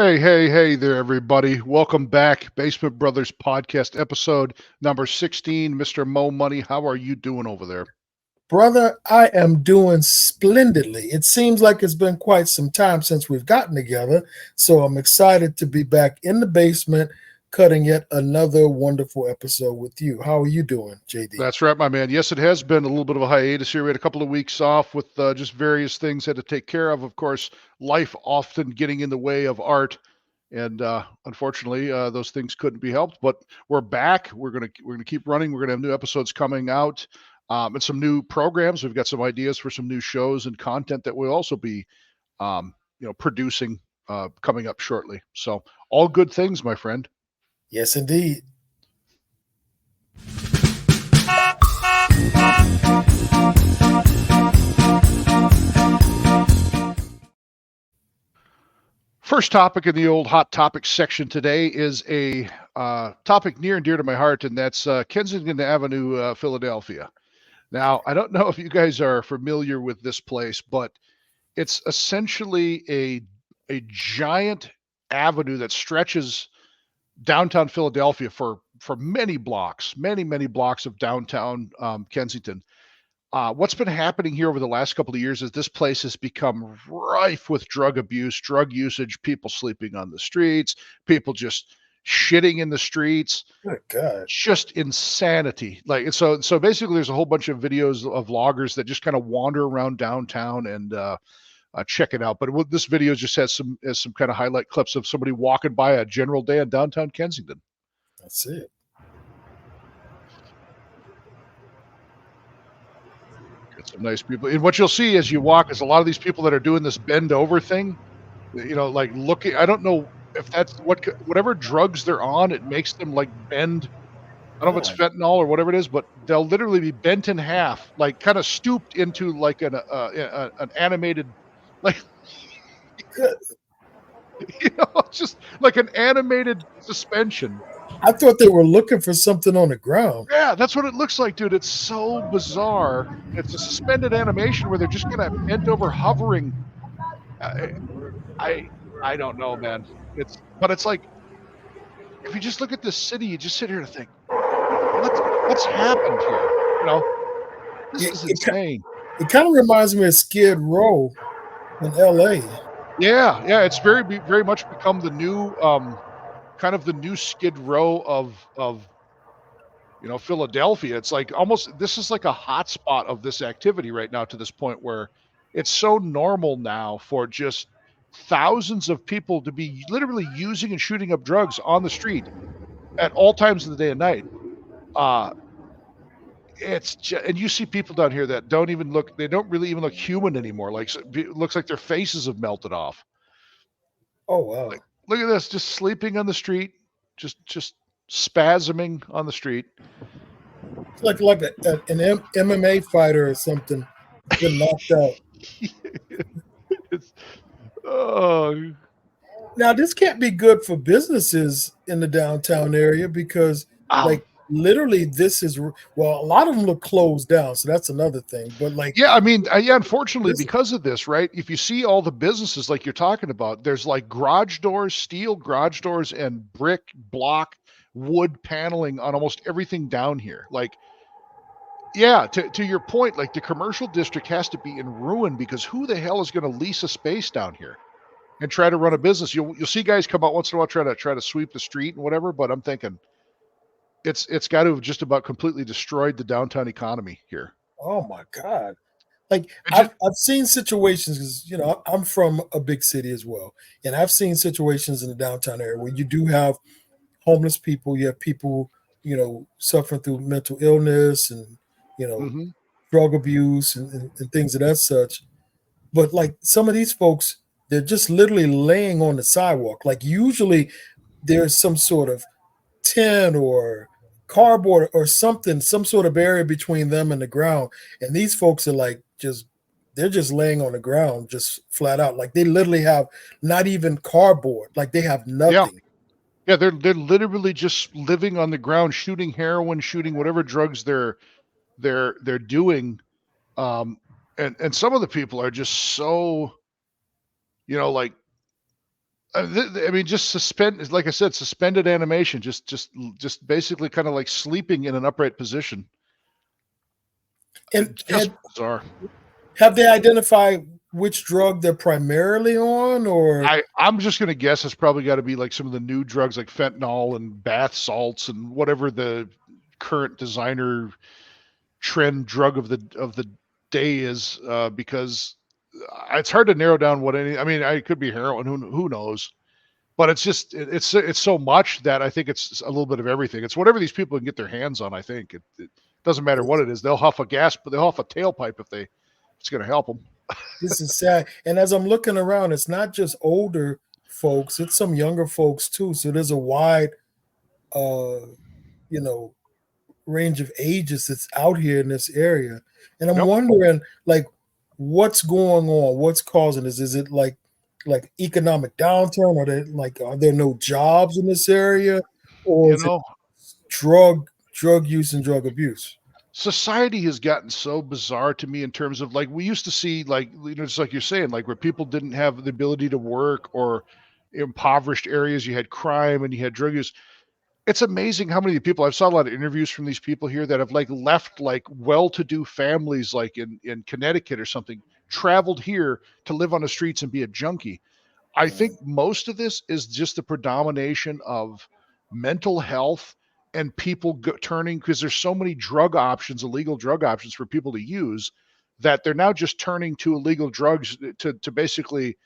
Hey there, everybody. Welcome back. Basement Brothers podcast episode number 16. Mr. Mo Money, how are you doing over there? Brother, I am doing splendidly. It seems like it's been quite some time since we've gotten together, so I'm excited to be back in the basement cutting yet another wonderful episode with you. How are you doing, JD? That's right, my man. Yes, it has been a little bit of a hiatus here. We had a couple of weeks off with just various things had to take care of. Of course, life often getting in the way of art. And unfortunately, those things couldn't be helped. But we're back. We're gonna keep running. We're gonna have new episodes coming out, and some new programs. We've got some ideas for some new shows and content that we'll also be, producing coming up shortly. So all good things, my friend. Yes, indeed. First topic in the old hot topics section today is a topic near and dear to my heart, and that's Kensington Avenue, Philadelphia. Now, I don't know if you guys are familiar with this place, but it's essentially a giant avenue that stretches downtown Philadelphia for many blocks, many blocks of downtown Kensington. What's been happening here over the last couple of years is this place has become rife with drug abuse, drug usage, people sleeping on the streets, people just shitting in the streets, Good God. just insanity. Like so basically there's a whole bunch of videos of vloggers that just kind of wander around downtown and check it out. But this video just has some kind of highlight clips of somebody walking by a general day in downtown Kensington. That's it. Got some nice people. And what you'll see as you walk is a lot of these people that are doing this bend over thing, like looking, I don't know if that's whatever drugs they're on, it makes them like bend. I don't know if it's fentanyl or whatever it is, but they'll literally be bent in half, like kind of stooped into like an animated, like Good. just like an animated suspension. I thought they were looking for something on the ground. Yeah, that's what it looks like, dude. It's so bizarre. It's a suspended animation where they're just kind of bent over, hovering. I don't know, man. But it's like if you just look at this city, you just sit here and think, what's happened here? This is insane. It kind of reminds me of Skid Row in LA. Yeah, it's very much become the new kind of the new Skid Row of Philadelphia. It's like almost this is like a hot spot of this activity right now to this point where it's so normal now for just thousands of people to be literally using and shooting up drugs on the street at all times of the day and night. And you see people down here that don't really even look human anymore. Like it looks like their faces have melted off. Oh wow. Like, look at this, just sleeping on the street, just spasming on the street. It's like an MMA fighter or something been knocked out. Oh, Now this can't be good for businesses in the downtown area because like literally this is a lot of them look closed down, so that's another thing. But like yeah, I mean, unfortunately, because of this, right? If you see all the businesses like you're talking about, there's like garage doors, steel garage doors, and brick, block, wood paneling on almost everything down here. Like, yeah, to your point, like the commercial district has to be in ruin because who the hell is going to lease a space down here and try to run a business? You'll see guys come out once in a while try to sweep the street and whatever, but I'm thinking it's got to have just about completely destroyed the downtown economy here. oh my God. Like I've seen situations because I'm from a big city as well, and I've seen situations in the downtown area where you do have homeless people, you have people suffering through mental illness and Mm-hmm. drug abuse and things of that such. But like some of these folks, they're just literally laying on the sidewalk. Like usually there's some sort of tin or cardboard or something, some sort of barrier between them and the ground. And these folks are like they're just laying on the ground, just flat out. Like they literally have not even cardboard. Like they have nothing. Yeah, they're literally just living on the ground, shooting heroin, shooting whatever drugs they're doing. And some of the people are just so, like I mean, just suspend, like I said, suspended animation, just basically kind of like sleeping in an upright position. And Just bizarre. have they identified which drug they're primarily on, or I'm just gonna guess it's probably got to be like some of the new drugs like fentanyl and bath salts and whatever the current designer trend drug of the day is, because it's hard to narrow down what any. I mean, it could be heroin. Who knows? But it's just it's so much that I think it's a little bit of everything. It's whatever these people can get their hands on. I think it doesn't matter what it is. They'll huff a gas, but they'll huff a tailpipe if it's going to help them. this is sad. And as I'm looking around, it's not just older folks; it's some younger folks too. So there's a wide, uh, you know, range of ages that's out here in this area. And I'm Yep. wondering, like, what's going on? What's causing this? Is it like economic downturn? Are there no jobs in this area, or You is it know, drug use and drug abuse? society has gotten so bizarre to me in terms of like we used to see like just like you're saying like where people didn't have the ability to work or impoverished areas you had crime and you had drug use. It's amazing how many people I've saw a lot of interviews from these people here that have like left like well-to-do families like in Connecticut or something, traveled here to live on the streets and be a junkie. I think most of this is just the predomination of mental health and people turning because there's so many drug options, illegal drug options for people to use that they're now just turning to illegal drugs to basically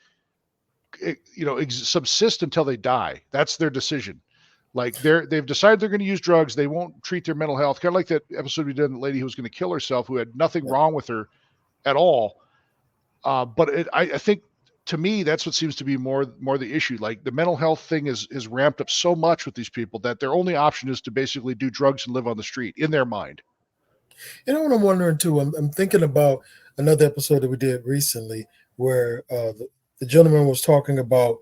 subsist until they die. That's their decision. Like they've decided they're going to use drugs. They won't treat their mental health. Kind of like that episode we did, the lady who was going to kill herself, who had nothing wrong with her at all. But I think to me that's what seems to be more the issue. Like the mental health thing is ramped up so much with these people that their only option is to basically do drugs and live on the street in their mind. You know what I'm wondering too? I'm thinking about another episode that we did recently where the gentleman was talking about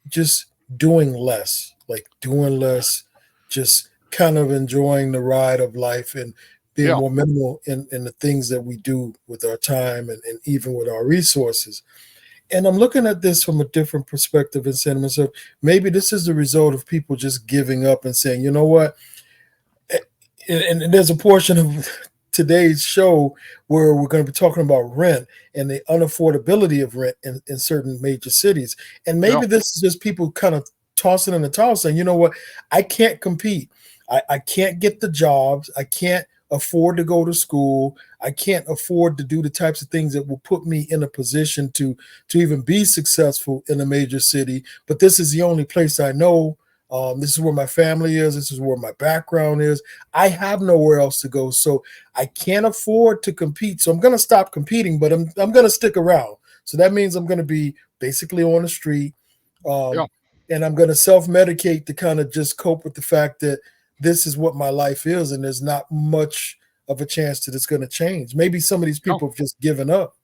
just doing less, like doing less, just kind of enjoying the ride of life and being Yeah. more minimal in the things that we do with our time and even with our resources. And I'm looking at this from a different perspective and saying to myself, maybe this is the result of people just giving up and saying, you know what? And there's a portion of today's show where we're going to be talking about rent and the unaffordability of rent in certain major cities. And Yeah. maybe this is just people kind of tossing in the towel saying, you know what, I can't compete. I can't get the jobs. I can't afford to go to school. I can't afford to do the types of things that will put me in a position to even be successful in a major city. But this is the only place I know. This is where my family is. This is where my background is. I have nowhere else to go. So I can't afford to compete. So I'm going to stop competing, but I'm going to stick around. So that means I'm going to be basically on the street. Yeah. And I'm going to self-medicate to kind of just cope with the fact that this is what my life is. And there's not much of a chance that it's going to change. Maybe some of these people have just given up.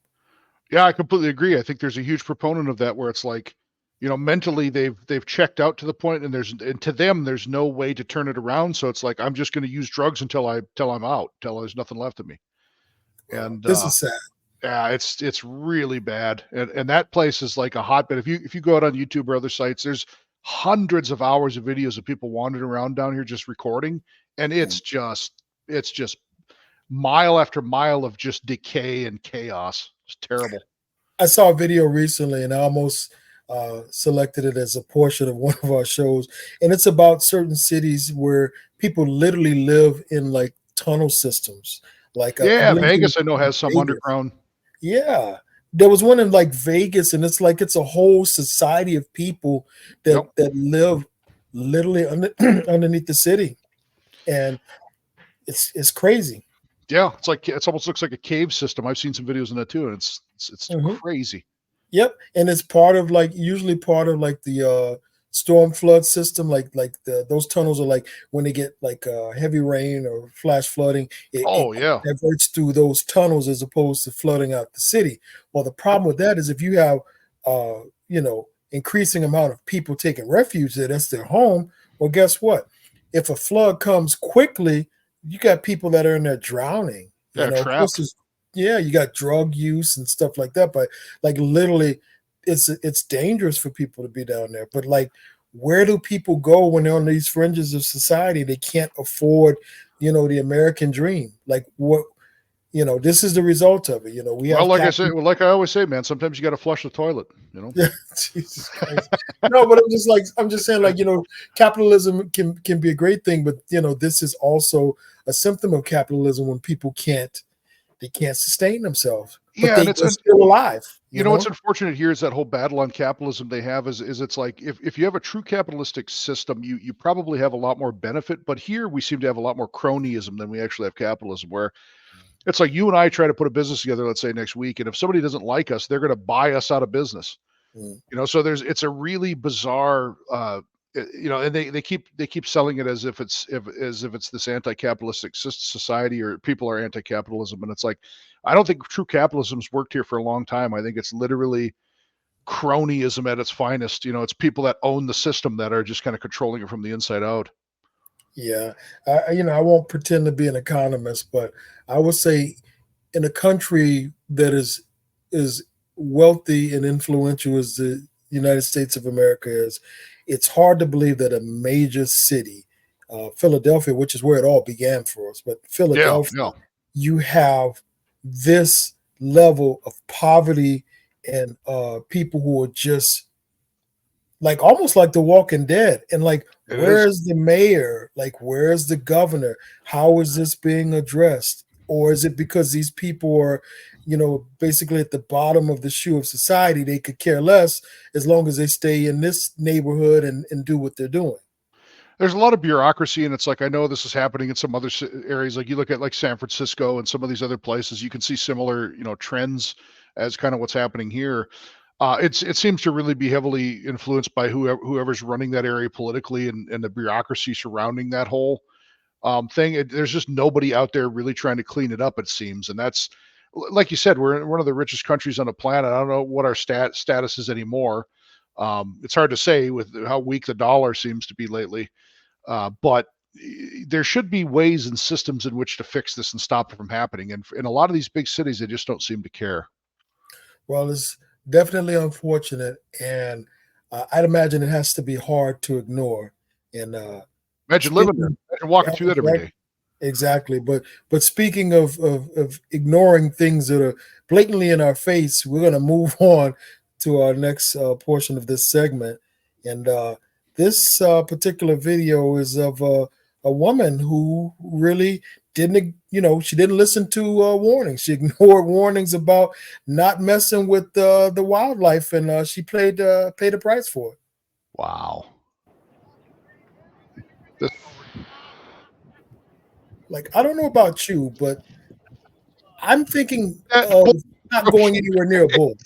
Yeah, I completely agree. I think there's a huge proponent of that where it's like, mentally they've checked out to the point and to them there's no way to turn it around. So it's like I'm just going to use drugs until I'm out, till there's nothing left of me. And This is sad. yeah, it's really bad. And that place is like a hotbed. If you go out on YouTube or other sites, there's hundreds of hours of videos of people wandering around down here just recording, and it's just mile after mile of just decay and chaos. It's terrible. I saw a video recently and I almost selected it as a portion of one of our shows. And it's about certain cities where people literally live in like tunnel systems. Like I Yeah, believe in Vegas I know has some Vegas. underground. Yeah. There was one in like Vegas, and it's a whole society of people Yep. that live literally underneath the city. And it's crazy. Yeah, it's almost looks like a cave system. I've seen some videos on that too, and it's Mhm. crazy. Yep, and it's usually part of like the storm flood system. Like those tunnels are like when they get like heavy rain or flash flooding, it Oh yeah. diverts through those tunnels as opposed to flooding out the city. Well, the Yep. problem with that is if you have increasing amount of people taking refuge there, that's their home. Well, guess what? If a flood comes quickly, you got people that are in there drowning. Yeah, Plus trapped. yeah, you got drug use and stuff like that. But like literally, it's dangerous for people to be down there. But like, where do people go when they're on these fringes of society? They can't afford, the American dream. Like what, this is the result of it. We Well, have like I said, like I always say, man, sometimes you got to flush the toilet. Yeah, Jesus Christ. No, but I'm just saying, like, capitalism can be a great thing, but this is also a symptom of capitalism when people can't sustain themselves, but Yeah, and they're still alive. What's unfortunate here is that whole battle on capitalism they have is it's like if you have a true capitalistic system, you probably have a lot more benefit. But here we seem to have a lot more cronyism than we actually have capitalism, where it's like you and I try to put a business together, let's say next week, and if somebody doesn't like us, they're going to buy us out of business. So it's a really bizarre, and they keep selling it as if it's this anti-capitalistic society or people are anti-capitalism, and it's like I don't think true capitalism's worked here for a long time. I think it's literally cronyism at its finest. It's people that own the system that are just kind of controlling it from the inside out. Yeah, I won't pretend to be an economist, but I would say in a country that is wealthy and influential as the United States of America is, it's hard to believe that a major city, Philadelphia, which is where it all began for us, but Philadelphia, you have this level of poverty and people who are just like almost like The Walking Dead. And like, where's the mayor? Like, where's the governor? How is this being addressed? Or is it because these people are, basically at the bottom of the shoe of society, they could care less as long as they stay in this neighborhood and do what they're doing? There's a lot of bureaucracy, and it's like I know this is happening in some other areas. Like you look at like San Francisco and some of these other places, you can see similar trends as kind of what's happening here. It seems to really be heavily influenced by whoever's running that area politically and the bureaucracy surrounding that whole thing. There's just nobody out there really trying to clean it up, it seems, and that's like you said, we're one of the richest countries on the planet. I don't know what our status is anymore. It's hard to say with how weak the dollar seems to be lately. But there should be ways and systems in which to fix this and stop it from happening. And in a lot of these big cities, they just don't seem to care. Well, it's definitely unfortunate, and I'd imagine it has to be hard to ignore. And imagine living there, imagine walking through that every day. Exactly, but speaking of ignoring things that are blatantly in our face, we're going to move on to our next portion of this segment, and this particular video is of a woman who really didn't, she didn't listen to warnings. She ignored warnings about not messing with the wildlife, and she paid a price for it. Wow. Like, I don't know about you, but I'm thinking of not going anywhere near a bull.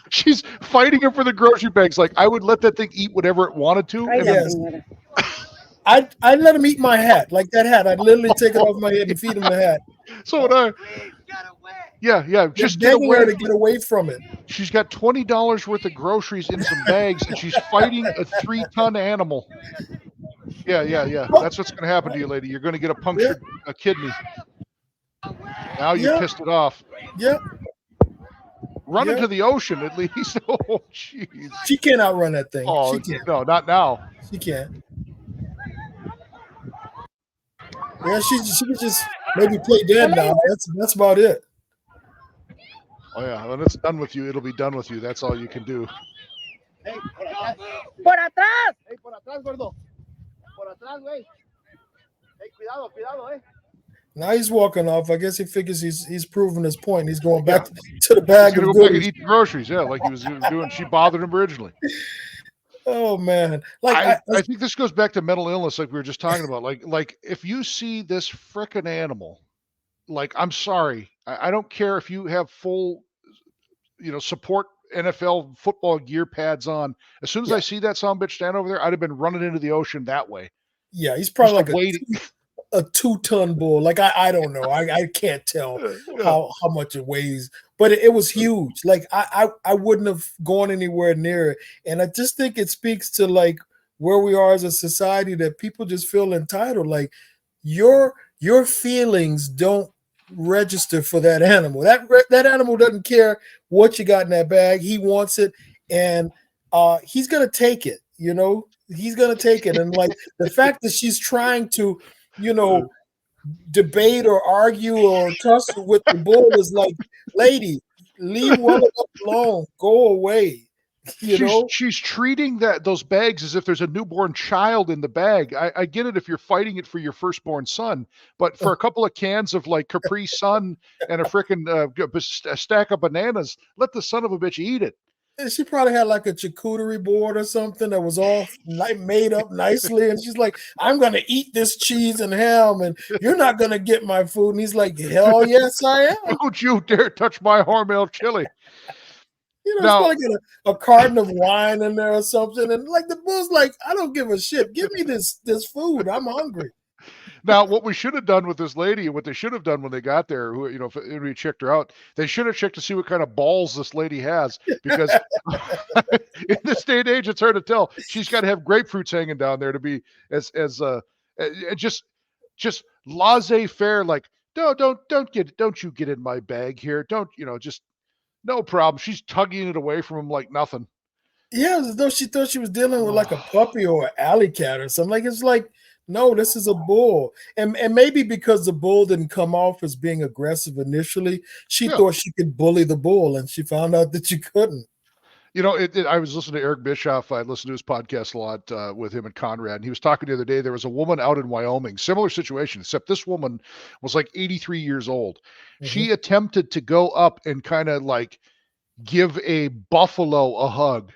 She's fighting him for the grocery bags. Like, I would let that thing eat whatever it wanted to. Yes. I'd let him eat my hat. Like that hat. I'd literally take it off my head and feed him the hat. So would I. Yeah. Just get away to get away from it. She's got $20 worth of groceries in some bags, and she's fighting a 3-ton animal. Yeah. That's what's going to happen to you, lady. You're going to get a punctured kidney. Now you pissed it off. Yep. Run into the ocean at least. Oh, jeez. She can't outrun that thing. Oh, she can't. No, not now. She can't. Yeah, she could just maybe play dead now. That's about it. Oh yeah, when it's done with you, it'll be done with you. That's all you can do. Hey, por atrás. Hey, por atrás, gordo. Por atrás, güey. Hey, cuidado, eh. Now he's walking off. I guess he figures he's proven his point. He's going back to the bag. He's gonna go back and eat the groceries. Yeah, like he was doing. She bothered him originally. Oh man! Like I think this goes back to mental illness, like we were just talking about. Like if you see this frickin' animal, like I'm sorry, I don't care if you have full, support NFL football gear pads on. As soon as I see that bitch stand over there, I'd have been running into the ocean that way. Yeah, he's probably like a 2-ton bull. Like I don't know. I can't tell how much it weighs, but it was huge. Like I wouldn't have gone anywhere near it. And I just think it speaks to like where we are as a society, that people just feel entitled. Like your feelings don't register for that animal. That animal doesn't care what you got in that bag. He wants it, and he's gonna take it. You know, he's gonna take it. And like the fact that she's trying to, you know, debate or argue or tussle with the bull is like, lady, leave well enough alone. Go away. She's treating those bags as if there's a newborn child in the bag. I get it if you're fighting it for your firstborn son, but for a couple of cans of like Capri Sun and a freaking stack of bananas, let the son of a bitch eat it. And she probably had like a charcuterie board or something that was all made up nicely, and she's like, "I'm gonna eat this cheese and ham, and you're not gonna get my food." And he's like, "Hell yes, I am." Don't you dare touch my Hormel chili. You know, it's probably got a carton of wine in there or something. And like the bull's like, I don't give a shit. Give me this food. I'm hungry. Now, what we should have done with this lady, and what they should have done when they got there, who, you know, if we checked her out, they should have checked to see what kind of balls this lady has, because in this day and age, it's hard to tell. She's got to have grapefruits hanging down there to be just laissez-faire, like, don't you get in my bag here. Don't, you know, just no problem. She's tugging it away from him like nothing. Yeah, as though she thought she was dealing with like a puppy or an alley cat or something. Like, it's like, no, this is a bull. And maybe because the bull didn't come off as being aggressive initially, she thought she could bully the bull, and she found out that you couldn't. You know, I was listening to Eric Bischoff. I listened to his podcast a lot with him and Conrad, and he was talking the other day. There was a woman out in Wyoming, similar situation, except this woman was like 83 years old. Mm-hmm. She attempted to go up and kind of like give a buffalo a hug.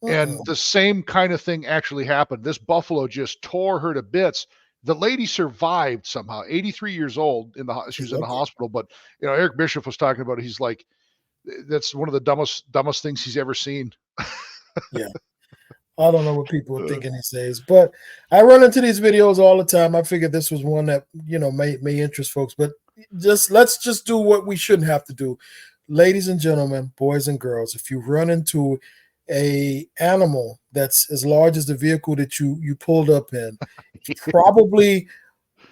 And the same kind of thing actually happened. This buffalo just tore her to bits. The lady survived somehow. 83 years old, she was in the hospital. But you know, Eric Bischoff was talking about it. He's like, that's one of the dumbest things he's ever seen. Yeah, I don't know what people are thinking these days, but I run into these videos all the time. I figured this was one that, you know, may interest folks. But let's just do what we shouldn't have to do, ladies and gentlemen, boys and girls. If you run into a animal that's as large as the vehicle that you pulled up in, probably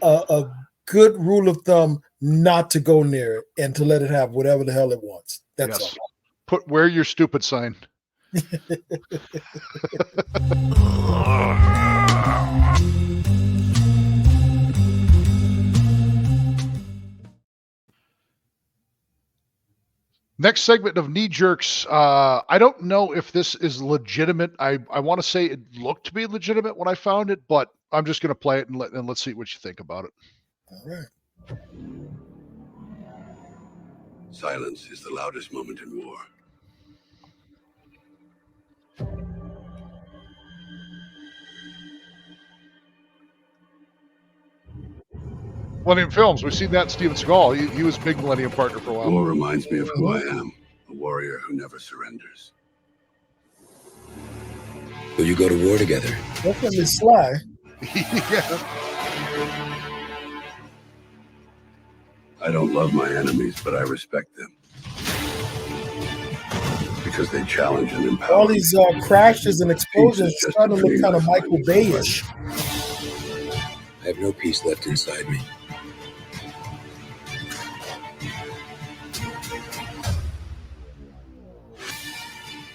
a good rule of thumb not to go near it and to let it have whatever the hell it wants. That's all. Wear your stupid sign. Next segment of Knee Jerks. I don't know if this is legitimate. I want to say it looked to be legitimate when I found it, but I'm just going to play it and let's see what you think about it. All right. Silence is the loudest moment in war. Millennium Films. We've seen that in Steven Seagal. He was big Millennium partner for a while. War reminds me of who I am, a warrior who never surrenders. Will you go to war together? Definitely sly. Yeah. I don't love my enemies, but I respect them. Because they challenge and empower. All these crashes and explosions starting to look kind of Michael Bay-ish. I have no peace left inside me.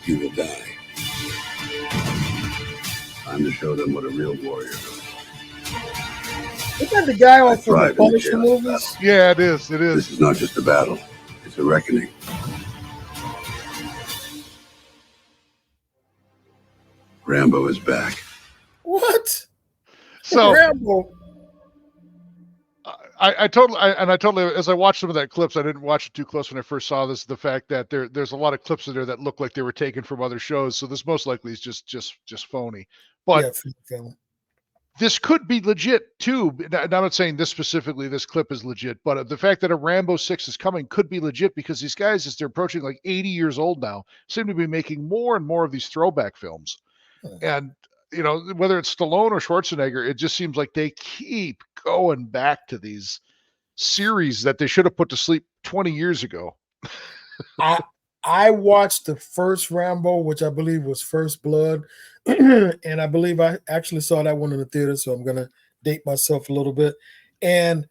You will die. Time to show them what a real warrior is. Isn't that the guy off from the Punisher movies? Yeah, it is. This is not just a battle. It's a reckoning. Rambo is back. What? So Rambo. I totally, as I watched some of that clips, I didn't watch it too close when I first saw this. The fact that there's a lot of clips in there that look like they were taken from other shows. So this most likely is just phony. But this could be legit too. Now, I'm not saying this specifically, this clip is legit, but the fact that a Rambo 6 is coming could be legit, because these guys, as they're approaching like 80 years old now, seem to be making more and more of these throwback films. And, you know, whether it's Stallone or Schwarzenegger, it just seems like they keep going back to these series that they should have put to sleep 20 years ago. I watched the first Rambo, which I believe was First Blood. And I believe I actually saw that one in the theater, so I'm going to date myself a little bit. And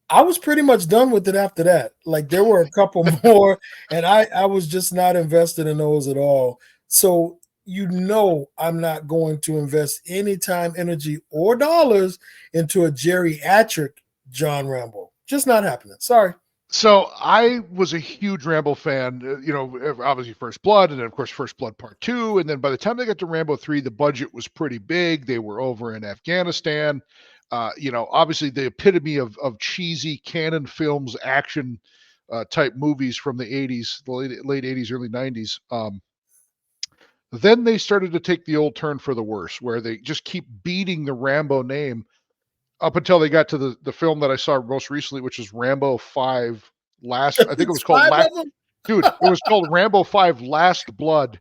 I was pretty much done with it after that. Like there were a couple more, and I was just not invested in those at all. So I'm not going to invest any time, energy, or dollars into a geriatric John Rambo. Just not happening. Sorry. So I was a huge Rambo fan, obviously First Blood, and then of course First Blood Part 2. And then by the time they got to Rambo 3, the budget was pretty big. They were over in Afghanistan. Obviously the epitome of cheesy Cannon Films action type movies from the 80s, the late 80s, early 90s. Then they started to take the old turn for the worse, where they just keep beating the Rambo name up until they got to the film that I saw most recently, which is Rambo 5 Last. I think it was called Dude, it was called Rambo 5 Last Blood.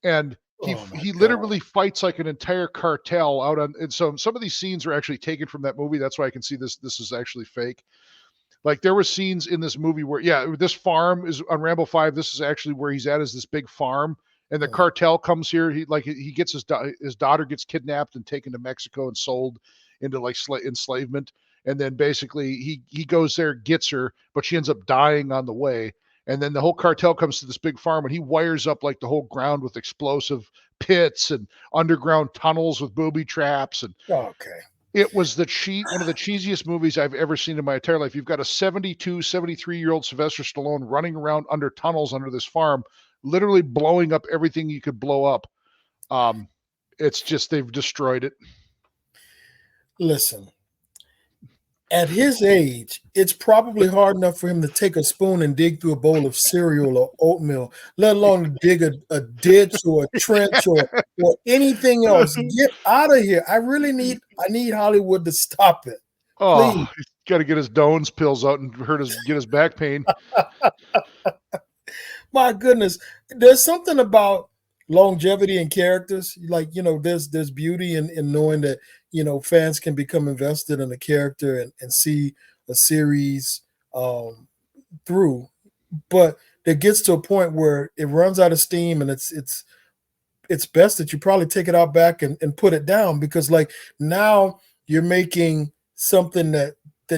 And he literally fights like an entire cartel out on, and so some of these scenes are actually taken from that movie. That's why I can see this is actually fake. Like there were scenes in this movie where, this farm is on Rambo 5. This is actually where he's at, is this big farm. And the cartel comes here. He gets his daughter gets kidnapped and taken to Mexico and sold into like enslavement. And then basically he goes there, gets her, but she ends up dying on the way. And then the whole cartel comes to this big farm and he wires up like the whole ground with explosive pits and underground tunnels with booby traps. And it was one of the cheesiest movies I've ever seen in my entire life. You've got a 73-year-old Sylvester Stallone running around under tunnels under this farm, literally blowing up everything you could blow up. It's just, they've destroyed it. Listen, at his age, it's probably hard enough for him to take a spoon and dig through a bowl of cereal or oatmeal, let alone dig a ditch or a trench or anything else. Get out of here. I need Hollywood to stop it. Oh, please. He's got to get his Doan's pills out and get his back pain. My goodness. There's something about longevity in characters. Like, there's beauty in knowing that, fans can become invested in a character and see a series through. But it gets to a point where it runs out of steam, and it's best that you probably take it out back and put it down, because like now you're making something that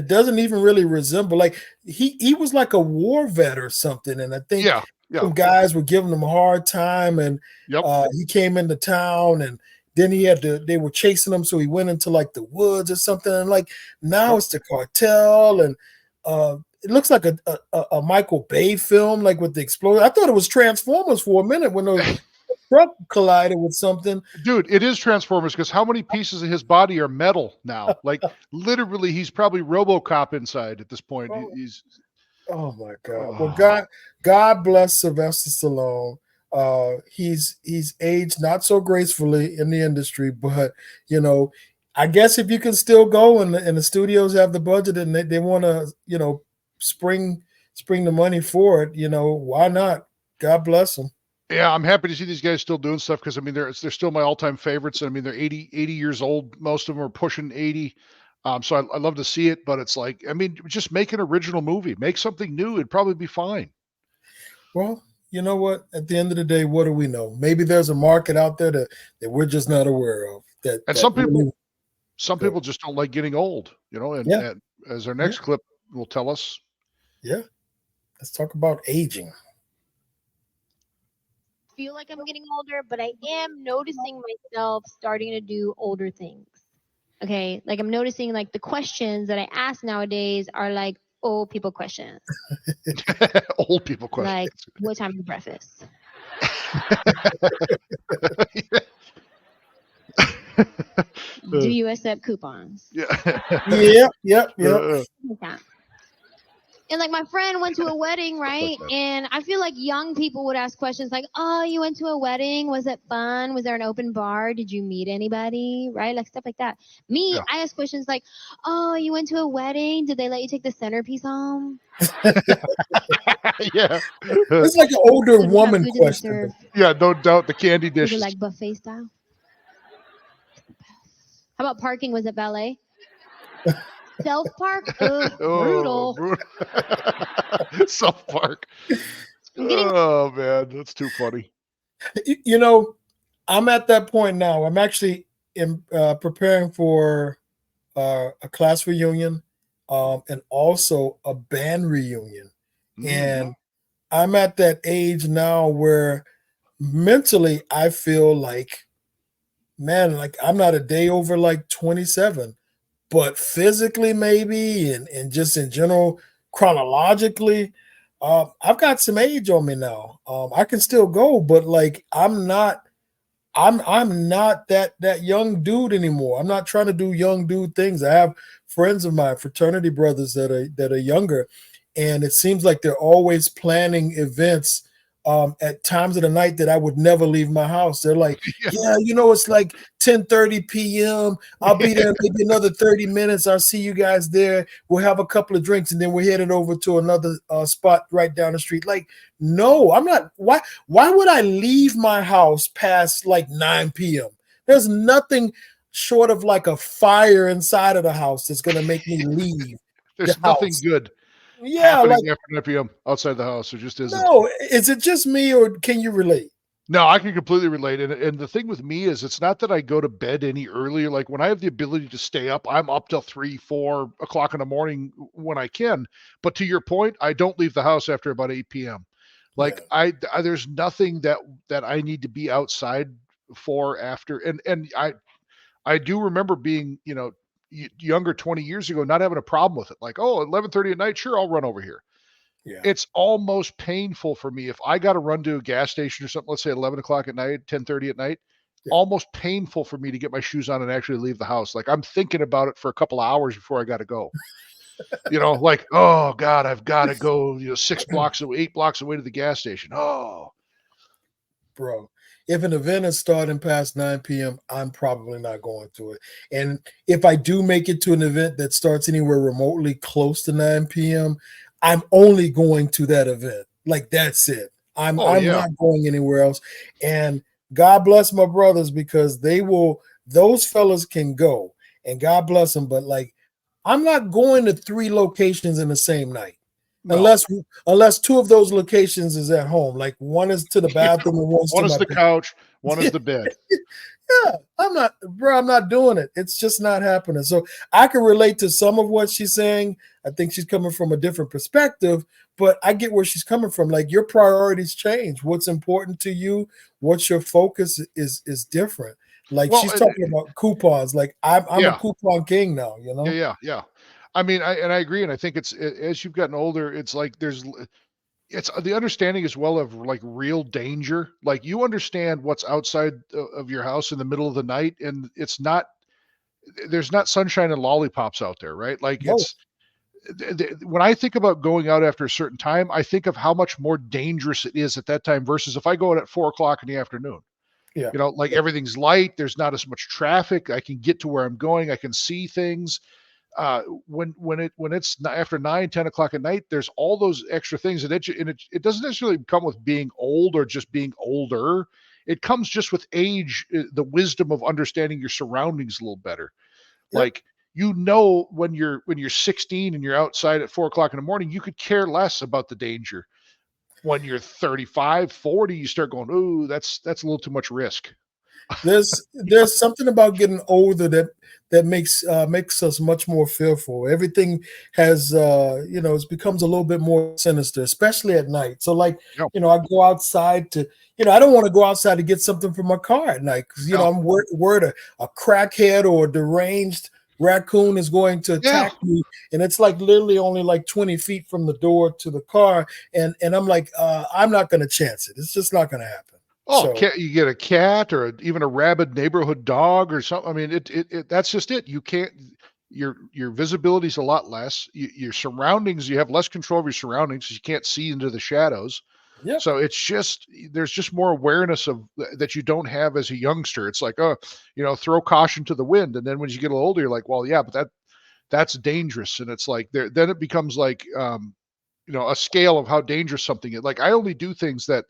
doesn't even really resemble, like he was like a war vet or something. And I think some guys were giving him a hard time, and he came into town, and then they were chasing him. So he went into like the woods or something. And like now it's the cartel, and it looks like a Michael Bay film, like with the explosion. I thought it was Transformers for a minute when those truck collided with something. Dude, it is Transformers, because how many pieces of his body are metal now? Like literally, he's probably RoboCop inside at this point. Oh my God! Well, God bless Sylvester Stallone. He's aged not so gracefully in the industry, but I guess if you can still go and the studios have the budget and they want to spring the money for it, why not? God bless them. Yeah, I'm happy to see these guys still doing stuff, because I mean they're still my all-time favorites. I mean they're 80 years old. Most of them are pushing 80. So I love to see it, but it's like, I mean, just make an original movie, make something new. It'd probably be fine. Well, you know what? At the end of the day, what do we know? Maybe there's a market out there that we're just not aware of. Some people just don't like getting old, and as our next clip will tell us. Yeah. Let's talk about aging. I feel like I'm getting older, but I am noticing myself starting to do older things. Okay, like I'm noticing like the questions that I ask nowadays are like old people questions. Old people questions. Like, what time is breakfast? Do you accept coupons? Yeah. Yep. And like my friend went to a wedding, right? And I feel like young people would ask questions like, "Oh, you went to a wedding? Was it fun? Was there an open bar? Did you meet anybody?" Right? Like stuff like that. Me, I ask questions like, "Oh, you went to a wedding? Did they let you take the centerpiece home?" Yeah. It's like an older woman question. Yeah, no doubt. The candy dish. Was it like buffet style? How about parking? Was it valet? Self Park? Brutal. Self Park. Oh, man. That's too funny. I'm at that point now. I'm actually preparing for a class reunion. and also a band reunion. Mm. And I'm at that age now where mentally I feel like, man, like I'm not a day over like 27, but physically maybe, and just in general, chronologically, I've got some age on me now. I can still go, but like I'm not that young dude anymore. I'm not trying to do young dude things. I have friends of mine, fraternity brothers that are younger, and it seems like they're always planning events at times of the night that I would never leave my house. They're like, yeah, it's like 10:30 p.m. I'll be there in maybe another 30 minutes. I'll see you guys there. We'll have a couple of drinks, and then we're headed over to another spot right down the street. Like, no, I'm not. Why would I leave my house past like 9 p.m.? There's nothing short of like a fire inside of the house that's going to make me leave. There's nothing good happening after 9 p.m. outside the house. There just isn't. No, is it just me, or can you relate? No, I can completely relate. And the thing with me is it's not that I go to bed any earlier. Like when I have the ability to stay up, I'm up till 3, 4 o'clock in the morning when I can. But to your point, I don't leave the house after about 8 p.m. Like there's nothing that I need to be outside for after. And I do remember being, younger 20 years ago, not having a problem with it. Like, 11:30 at night, sure, I'll run over here. Yeah. It's almost painful for me if I got to run to a gas station or something, let's say 11 o'clock at night, 10:30 at night, almost painful for me to get my shoes on and actually leave the house. Like I'm thinking about it for a couple of hours before I got to go. Like, oh God, I've got to go, 6 blocks away, 8 blocks away to the gas station. Oh, bro. If an event is starting past 9 p.m., I'm probably not going to it. And if I do make it to an event that starts anywhere remotely close to 9 p.m., I'm only going to that event. Like, that's it. I'm not going anywhere else. And God bless my brothers, because those fellas can go, and God bless them. But like, I'm not going to 3 locations in the same night. No. Unless 2 of those locations is at home. Like one is to the bathroom and one is the couch, one is the bed. Yeah, I'm not doing it. It's just not happening. So I can relate to some of what she's saying. I think she's coming from a different perspective, but I get where she's coming from. Like, your priorities change. What's important to you, what's your focus is different. Like, she's talking about coupons. Like, I'm a coupon king now, Yeah. I mean, I agree. And I think as you've gotten older, it's like it's the understanding as well of like real danger. Like, you understand what's outside of your house in the middle of the night, and there's not sunshine and lollipops out there, right? Like, when I think about going out after a certain time, I think of how much more dangerous it is at that time versus if I go out at 4 o'clock in the afternoon. Yeah. Like everything's light. There's not as much traffic. I can get to where I'm going. I can see things. When it's after 9, 10 o'clock at night, there's all those extra things, and it doesn't necessarily come with being old or just being older. It comes just with age, the wisdom of understanding your surroundings a little better. Yep. Like, when you're 16 and you're outside at 4 o'clock in the morning, you could care less about the danger. When you're 35, 40, you start going, "Ooh, that's a little too much risk." There's something about getting older that makes us much more fearful. Everything has it becomes a little bit more sinister, especially at night. So like, I go outside to, I don't want to go outside to get something from my car at night, because I'm worried a crackhead or a deranged raccoon is going to attack me, and it's like literally only like 20 feet from the door to the car, and I'm like, I'm not going to chance it. It's just not going to happen. Oh, you get a cat or even a rabid neighborhood dog or something. I mean, that's just it. You can't. Your visibility is a lot less. Your surroundings, you have less control of your surroundings because you can't see into the shadows. Yep. So there's just more awareness of that you don't have as a youngster. It's like, throw caution to the wind, and then when you get a little older, you're like, well, yeah, but that's dangerous, and it's like then it becomes like a scale of how dangerous something is. Like, I only do things that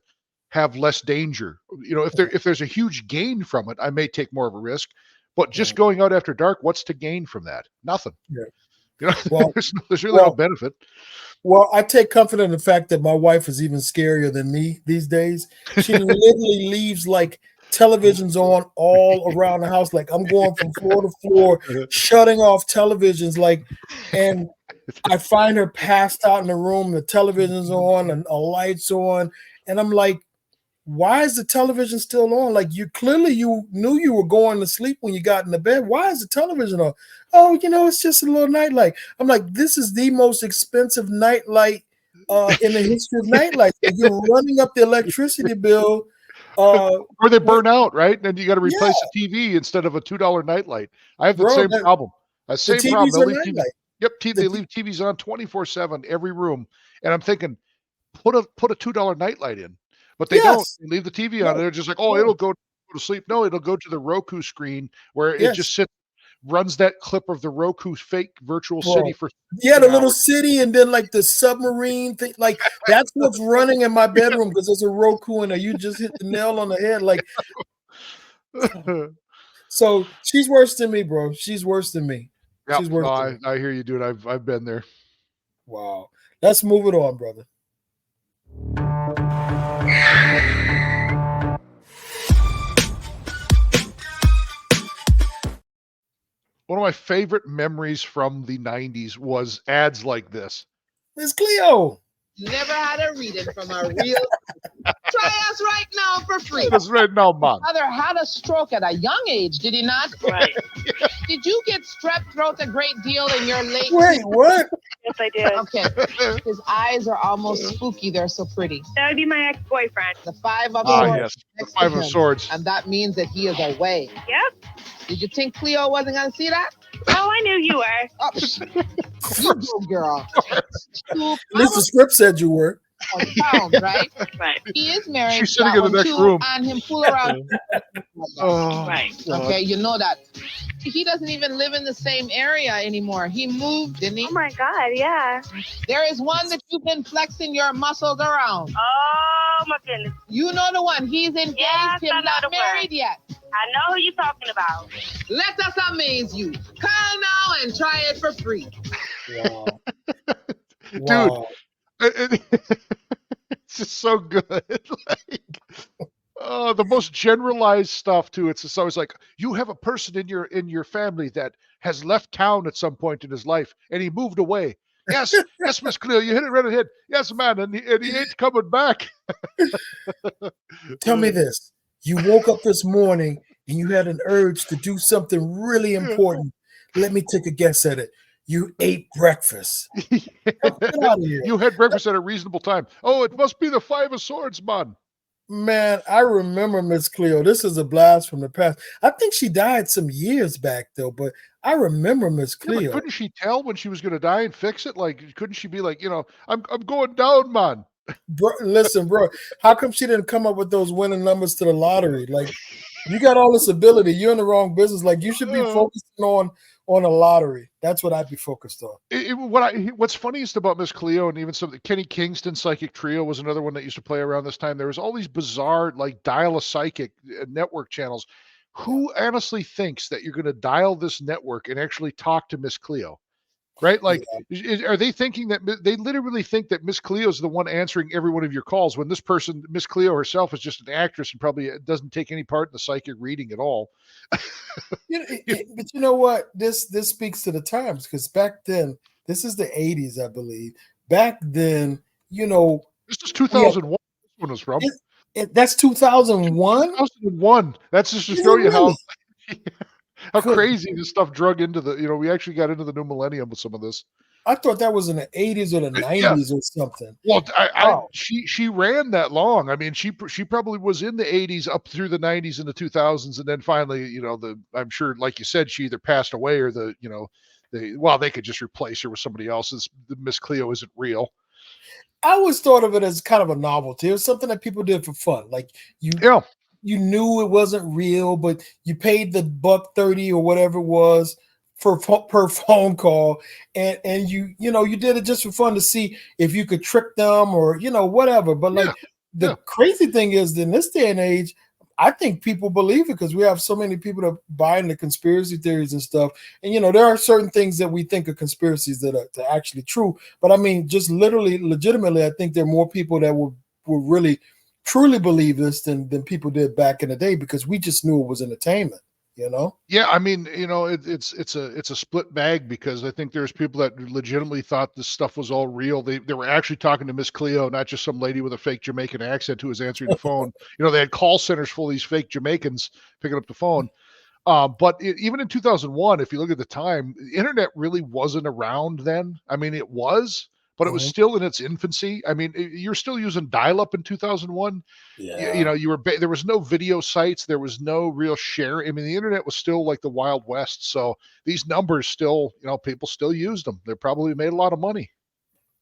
have less danger. If there's a huge gain from it, I may take more of a risk. But just going out after dark, what's to gain from that? Nothing. Yeah. Well, there's really no benefit. Well, I take comfort in the fact that my wife is even scarier than me these days. She literally leaves like televisions on all around the house. Like I'm going from floor to floor, shutting off televisions. Like, and I find her passed out in the room. The television's on and a light's on, and I'm like, why is the television still on? Like you knew you were going to sleep when you got in the bed. Why is the television on? Oh, it's just a little nightlight. I'm like, this is the most expensive nightlight in the history of nightlights. You're running up the electricity bill. Or they burn out, right? And then you got to replace the TV instead of a $2 nightlight. I have the same problem. Same problem. They'll leave TV, they leave TVs on 24/7 every room, and I'm thinking, put a $2 nightlight in, but they don't. They leave the TV on. They're just like, it'll go to sleep. No, it'll go to the Roku screen where it just runs that clip of the Roku fake virtual city for the little city, and then like the submarine thing, like that's what's running in my bedroom because there's a Roku in there. You just hit the nail on the head. Like, so she's worse than me, bro. She's worse than me. Yep. She's worse than me. I hear you, dude. I've been there. Wow. Let's move it on, brother. One of my favorite memories from the 90s was ads like this. Miss Cleo. Never had a reading from a real. Try us right now for free. That's right now, Mom. Mother had a stroke at a young age, did he not? Right. Did you get strep throat a great deal in your late? Wait, what? Yes, I did. Okay. His eyes are almost spooky. They're so pretty. That would be my ex-boyfriend. The 5 of swords. Yes. The 5 of swords. And that means that he is away. Yep. Did you think Cleo wasn't going to see that? Oh, I knew you were. Oh, you do, girl. At least the script said you were. Pound, right? Right. He is married. She's sitting in the next room. And him fool around. Right. Okay, you know that. He doesn't even live in the same area anymore. He moved, didn't he? Oh my God, yeah. There is one that you've been flexing your muscles around. Oh my goodness. You know the one. He's engaged. Yes, him not married yet. I know who you're talking about. Let us amaze you. Call now and try it for free. Wow. Dude, it's just so good. Like, the most generalized stuff too. It's just always like, you have a person in your family that has left town at some point in his life and he moved away. Yes, Miss Cleo, you hit it right on the head. Yes, man, and he ain't coming back. Tell me this. You woke up this morning and you had an urge to do something really important. Let me take a guess at it. You ate breakfast. Get out of here. You had breakfast at a reasonable time. Oh, it must be the 5 of swords, man. Man, I remember Miss Cleo. This is a blast from the past. I think she died some years back, though, but I remember Miss Cleo. Yeah, couldn't she tell when she was going to die and fix it? Like, couldn't she be like, I'm going down, man? Bro, listen, bro, how come she didn't come up with those winning numbers to the lottery? Like, you got all this ability. You're in the wrong business. Like, you should be focusing on a lottery. That's what I'd be focused on. What's funniest about Miss Cleo, and even some Kenny Kingston Psychic Trio was another one that used to play around this time. There was all these bizarre, like, dial a psychic network channels. Who honestly thinks that you're going to dial this network and actually talk to Miss Cleo? Right? Like, are they thinking that they literally think that Miss Cleo is the one answering every one of your calls when this person, Miss Cleo herself, is just an actress and probably doesn't take any part in the psychic reading at all? But you know what? This speaks to the times, because back then, this is the 80s, I believe. Back then, this is 2001. This one was from. That's 2001. 2001. That's just to show you how crazy this stuff drug into the. We actually got into the new millennium with some of this. I thought that was in the 80s or the 90s or something. Well, she ran that long. I mean, she probably was in the 80s up through the 90s and the 2000s, and then finally, I'm sure, like you said, she either passed away or they could just replace her with somebody else's. The Miss Cleo isn't real. I always thought of it as kind of a novelty. It was something that people did for fun. Like you knew it wasn't real, but you paid the $1.30 or whatever it was per phone call, and you did it just for fun to see if you could trick them or whatever. But the crazy thing is, in this day and age, I think people believe it because we have so many people that buy into conspiracy theories and stuff. And there are certain things that we think are conspiracies that are actually true. But I mean, just legitimately, I think there are more people that will really truly believe this than people did back in the day, because we just knew it was entertainment, you know? Yeah, I mean, it's a split bag, because I think there's people that legitimately thought this stuff was all real. They were actually talking to Miss Cleo, not just some lady with a fake Jamaican accent who was answering the phone. They had call centers full of these fake Jamaicans picking up the phone. But even in 2001, if you look at the time, the internet really wasn't around then. I mean, it was, but it was still in its infancy. I mean, you're still using dial-up in 2001. Yeah. There was no video sites. There was no real share. I mean, the internet was still like the Wild West. So these numbers still, people still used them. They probably made a lot of money.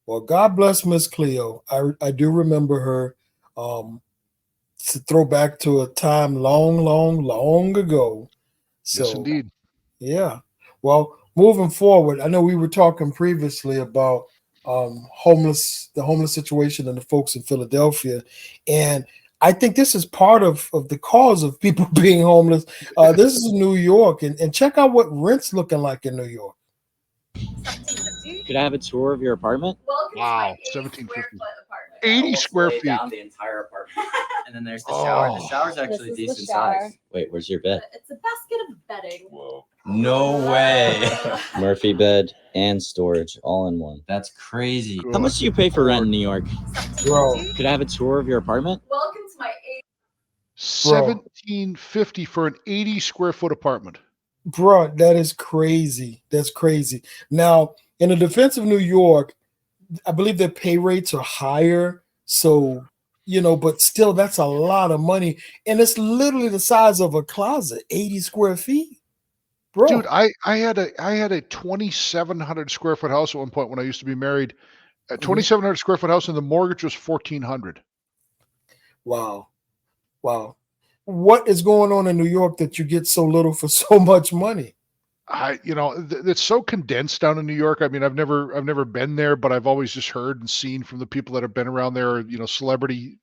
Well, God bless Miss Cleo. I do remember her. To throw back to a time long, long, long ago. So, yes, indeed. Yeah. Well, moving forward, I know we were talking previously about the homeless situation and the folks in Philadelphia, and I think this is part of the cause of people being homeless. This is New York, and check out what rent's looking like in New York. Could I have a tour of your apartment? Wow, 1750. 80 square feet. Down the entire apartment. And then there's the shower. The shower's actually decent size. Wait, where's your bed? It's a basket of bedding. Whoa. No way. Murphy bed and storage all in one. That's crazy. How much do you pay for rent in New York? Bro. Could I have a tour of your apartment? Welcome to my $1,750 for an 80 square foot apartment. Bro, that is crazy. That's crazy. Now, in the defense of New York, I believe their pay rates are higher. So, but still, that's a lot of money. And it's literally the size of a closet, 80 square feet. Bro. Dude, I had a 2,700 square foot house at one point when I used to be married. A 2,700 square foot house, and the mortgage was $1,400. Wow. What is going on in New York that you get so little for so much money? It's so condensed down in New York. I mean, I've never been there, but I've always just heard and seen from the people that have been around there, celebrities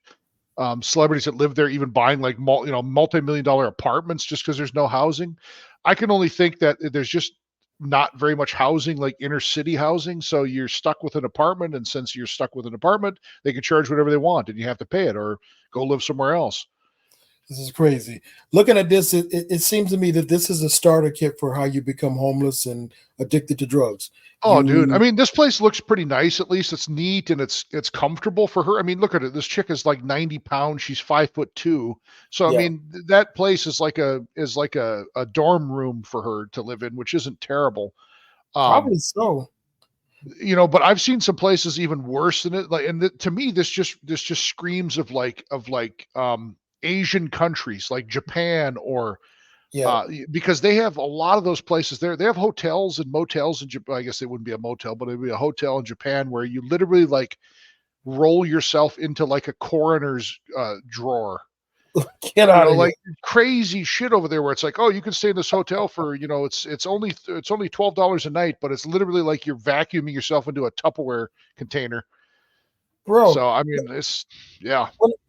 that live there, even buying like multi-million-dollar apartments just because there's no housing. I can only think that there's just not very much housing, like inner city housing. So you're stuck with an apartment, and since you're stuck with an apartment, they can charge whatever they want, and you have to pay it or go live somewhere else. This is crazy. Looking at this, it seems to me that this is a starter kit for how you become homeless and addicted to drugs. Oh, dude. I mean, this place looks pretty nice. At least it's neat and it's comfortable for her. I mean, look at it. This chick is like 90 pounds. She's 5'2". So, I mean, that place is like a dorm room for her to live in, which isn't terrible. Probably so. But I've seen some places even worse than it. Like, and to me, this just screams of Asian countries like Japan or because they have a lot of those places there. They have hotels and motels in Japan. I guess it wouldn't be a motel, but it'd be a hotel in Japan where you literally like roll yourself into like a coroner's drawer. Get out of like crazy shit over there where it's like, oh, you can stay in this hotel for, it's only $12 a night, but it's literally like you're vacuuming yourself into a Tupperware container. Bro, so I mean, it's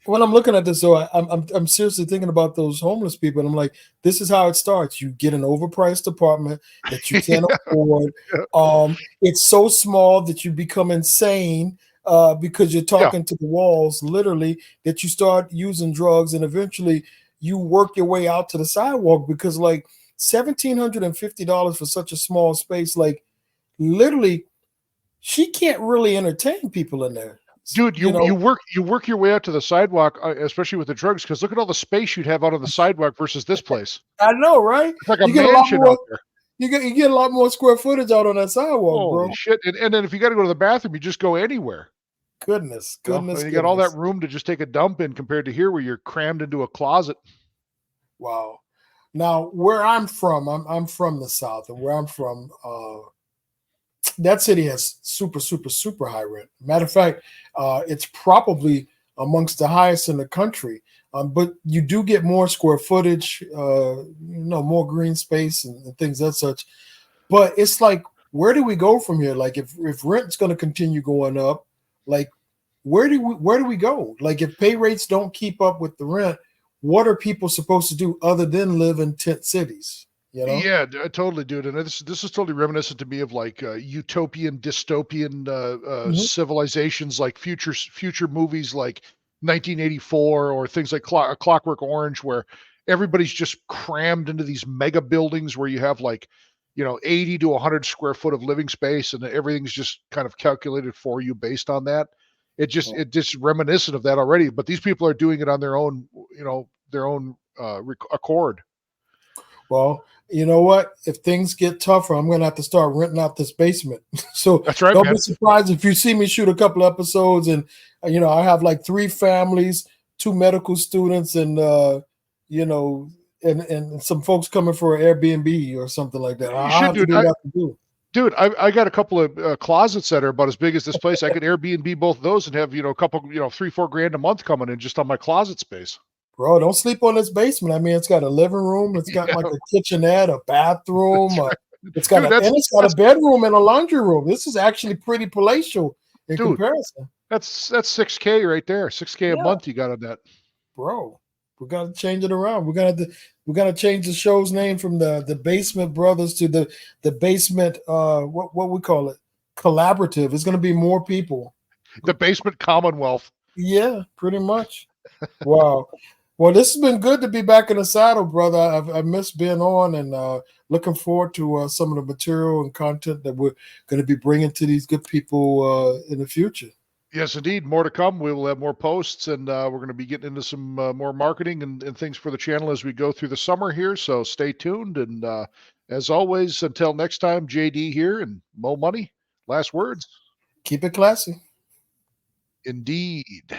When I'm looking at this, though, I'm seriously thinking about those homeless people, and I'm like, this is how it starts. You get an overpriced apartment that you can't afford. It's so small that you become insane because you're talking to the walls, literally. That you start using drugs, and eventually you work your way out to the sidewalk because, like, $1,750 for such a small space, like, literally, she can't really entertain people in there. Dude, you work your way out to the sidewalk, especially with the drugs, because look at all the space you'd have out on the sidewalk versus this place. I know, right? It's like a mansion out there. You get a lot more square footage out on that sidewalk, bro. Shit! And then if you got to go to the bathroom, you just go anywhere. Goodness. You got all that room to just take a dump in compared to here, where you're crammed into a closet. Wow. Now, where I'm from, I'm from the South, and where I'm from, that city has super, super, super high rent. Matter of fact, it's probably amongst the highest in the country. But you do get more square footage, more green space and things that such. But it's like, where do we go from here? Like, if rent's going to continue going up, like, where do we go? Like, if pay rates don't keep up with the rent, what are people supposed to do other than live in tent cities? Yeah, totally, dude. And this is totally reminiscent to me of like utopian, dystopian civilizations, like future movies like 1984 or things like Clockwork Orange, where everybody's just crammed into these mega buildings where you have like, 80 to 100 square foot of living space, and everything's just kind of calculated for you based on that. It just reminiscent of that already. But these people are doing it on their own, accord. Well, you know what? If things get tougher, I'm going to have to start renting out this basement. So That's right, don't man. be surprised if you see me shoot a couple episodes and, I have like 3 families, 2 medical students, and, and some folks coming for an Airbnb or something like that. I'll have to do what I have to do. Dude, I got a couple of closets that are about as big as this place. I could Airbnb both of those and have, a couple, $3-4 grand a month coming in just on my closet space. Bro, don't sleep on this basement. I mean, it's got a living room. It's got like a kitchenette, a bathroom. It's got a bedroom and a laundry room. This is actually pretty palatial in comparison. That's $6K right there. $6K a month you got on that. Bro, we got to change it around. We got to change the show's name from the Basement Brothers to the Basement what we call it, collaborative. It's going to be more people. The Basement Commonwealth. Yeah, pretty much. Wow. Well, this has been good to be back in the saddle, brother. I miss being on, and looking forward to some of the material and content that we're going to be bringing to these good people in the future. Yes, indeed. More to come. We will have more posts, and we're going to be getting into some more marketing and things for the channel as we go through the summer here. So stay tuned. And as always, until next time, JD here and Mo Money. Last words. Keep it classy. Indeed.